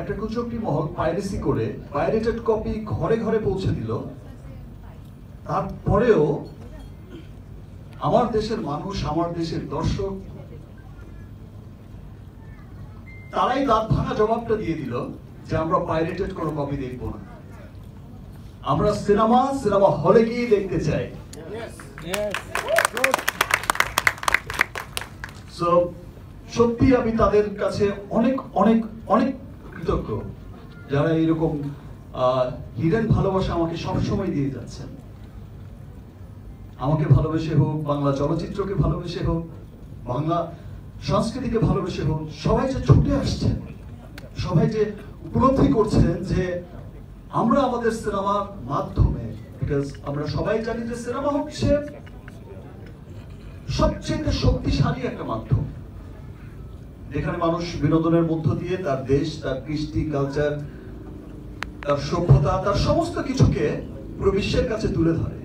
একটা কুচক্রী মহল পাইরেসি করে pirated copy ঘরে ঘরে পৌঁছে দিল। তারপরেও আমার দেশের মানুষ, আমার দেশের দর্শক তারাই দাঁত ভাঙা জবাবটা দিয়ে দিল যে আমরা পাইরেটেড কোনো কপি দেখবো না, আমরা সিনেমা হলে গিয়ে দেখতে চাই। সত্যি আমি তাদের কাছে অনেক অনেক অনেক কৃতজ্ঞ যারা এইরকম হিডেন ভালোবাসা আমাকে সবসময় দিয়ে যাচ্ছেন। আমাকে ভালোবেসে হোক, বাংলা চলচ্চিত্রকে ভালোবেসে হোক, বাংলা সংস্কৃতিকে ভালোবেসে হোক, সবাই যে ছুটে আসছেন, সবাই যে উপলব্ধি করছেন যে আমরা আমাদের সিনেমার মাধ্যমে, বিকজ আমরা সবাই জানি যে সিনেমা হচ্ছে সবচেয়ে শক্তিশালী একটা মাধ্যম যেখানে মানুষ বিনোদনের মধ্য দিয়ে তার দেশ, তার কৃষ্টি, কালচার, তার সভ্যতা, তার সমস্ত কিছুকে পুরো বিশ্বের কাছে তুলে ধরে।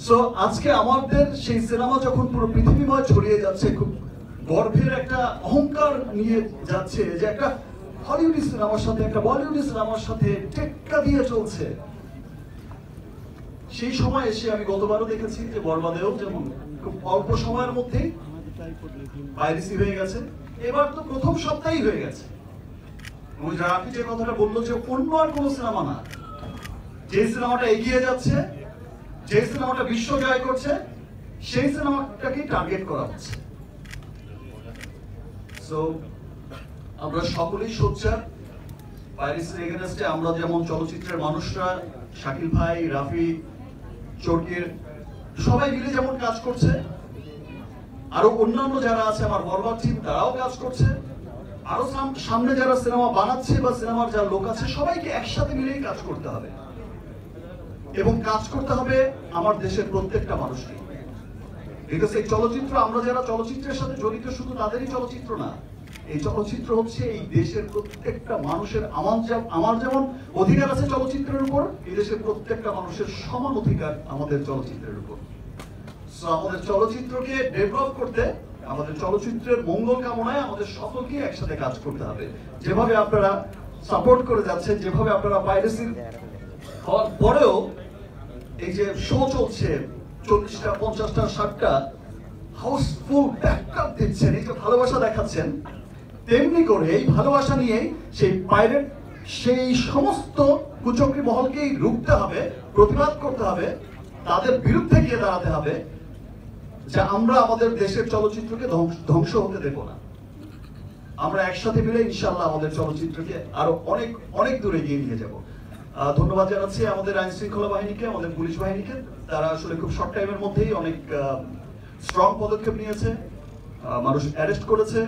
সো আজকে আমাদের সেই সিনেমা যখন পুরো পৃথিবীময় ছড়িয়ে যাচ্ছে, খুব গর্বের একটা অহংকার নিয়ে যাচ্ছে যে একটা হলিউডি সিনেমার সাথে একটা বলিউডি সিনেমার সাথে টেক্কা দিয়ে চলছে, সেই সময় এসে আমি গতবারও দেখেছি যে বরবাদেও যেমন খুব অল্প সময়ের মধ্যেই পাইরেসি হয়ে গেছে, এবার তো প্রথম সপ্তাহেই হয়ে গেছে। ওই রাফি যে কথাটা বললো যে অন্য আর কোনো সিনেমা না, যে সিনেমাটা এগিয়ে যাচ্ছে, যে সিনেমাটা বিশ্ব জয় করছে, সেই সিনেমাটাকেই টার্গেট করা হচ্ছে। সো আমরা সকলেই সোচ্চার পাইরেসির এগেইনস্টে। আমরা যেমন চলচ্চিত্রের মানুষরা, শাকিল ভাই, রাফি, চরকির সবাই মিলে যেমন কাজ করছে, আরো অন্যান্য যারা আছে আমার বরবাদ টিম তারাও কাজ করছে, আরো সামনে যারা সিনেমা বানাচ্ছে বা সিনেমার যারা লোক আছে, সবাইকে একসাথে মিলেই কাজ করতে হবে এবং কাজ করতে হবে আমার দেশের প্রত্যেকটা মানুষকে। বিকজ এই চলচ্চিত্র, আমরা যারা চলচ্চিত্রের সাথে জড়িত, শুধু তাদেরই চলচ্চিত্র না, এই চলচ্চিত্র হচ্ছে এই দেশের প্রত্যেকটা মানুষের। আমার যেমন অধিকার আছে চলচ্চিত্রের উপর, এই দেশের প্রত্যেকটা মানুষের সমান অধিকার আমাদের চলচ্চিত্রের উপর। সো আমাদের চলচ্চিত্রকে ডেভেলপ করতে, আমাদের চলচ্চিত্রের মঙ্গল কামনায় আমাদের সকলকে একসাথে কাজ করতে হবে। যেভাবে আপনারা সাপোর্ট করে যাচ্ছেন, যেভাবে আপনারা পাইরেসির হওয়ার পরেও এই যে শো চলছে 40টা, 50টা, 60টা হাউসফুল ব্যাকআপ দিচ্ছেন, এই যে ভালোবাসা দেখাচ্ছেন, তেমনি করে এই ভালোবাসা নিয়েই সেই পাইরেট, সেই সমস্ত কুচক্রী মহলকেই রুখতে হবে, প্রতিবাদ করতে হবে, তাদের বিরুদ্ধে গিয়ে দাঁড়াতে হবে যে আমরা আমাদের দেশের চলচ্চিত্রকে ধ্বংস হতে দেব না। আমরা একসাথে মিলে ইনশাআল্লাহ আমাদের চলচ্চিত্রকে আরো অনেক অনেক দূরে এগিয়ে নিয়ে যাব। ধন্যবাদ জানাচ্ছি আমাদের আইন শৃঙ্খলা বাহিনীকে, আমাদের পুলিশ বাহিনীকে। তারা আসলে খুব শর্ট টাইমের মধ্যেই অনেক স্ট্রং পদক্ষেপ নিয়েছে, মানুষ অ্যারেস্ট করেছে,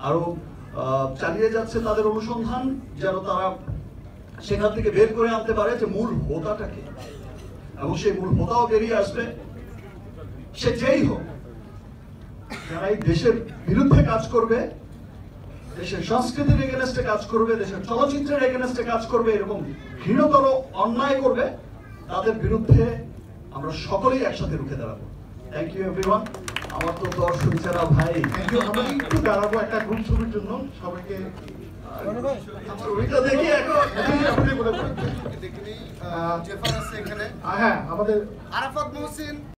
আরো চালিয়ে যাচ্ছে তাদের অনুসন্ধান যেন তারা সেখান থেকে বের করে আনতে পারে যে মূল হোতাটাকে, এবং সেই মূল হোতাও বেরিয়ে আসবে। সে যেই হোক, যারা এই দেশের বিরুদ্ধে কাজ করবে, দেশের সংস্কৃতির এগেইনস্টে কাজ করবে, দেশের চলচ্চিত্রের এগেইনস্টে কাজ করবে, এরকম ঘৃণতর অন্যায় করবে, তাদের বিরুদ্ধে আমরা সকলেই একসাথে রুখে দাঁড়াবো। Thank you everyone. আমার তো দর্শক যারা ভাই, আমরা একটু দাঁড়াবো একটা গ্রুপ ছবির জন্য, সবাইকে ছবিটা দেখি এখন। হ্যাঁ, আমাদের আরাফাত মহসিন।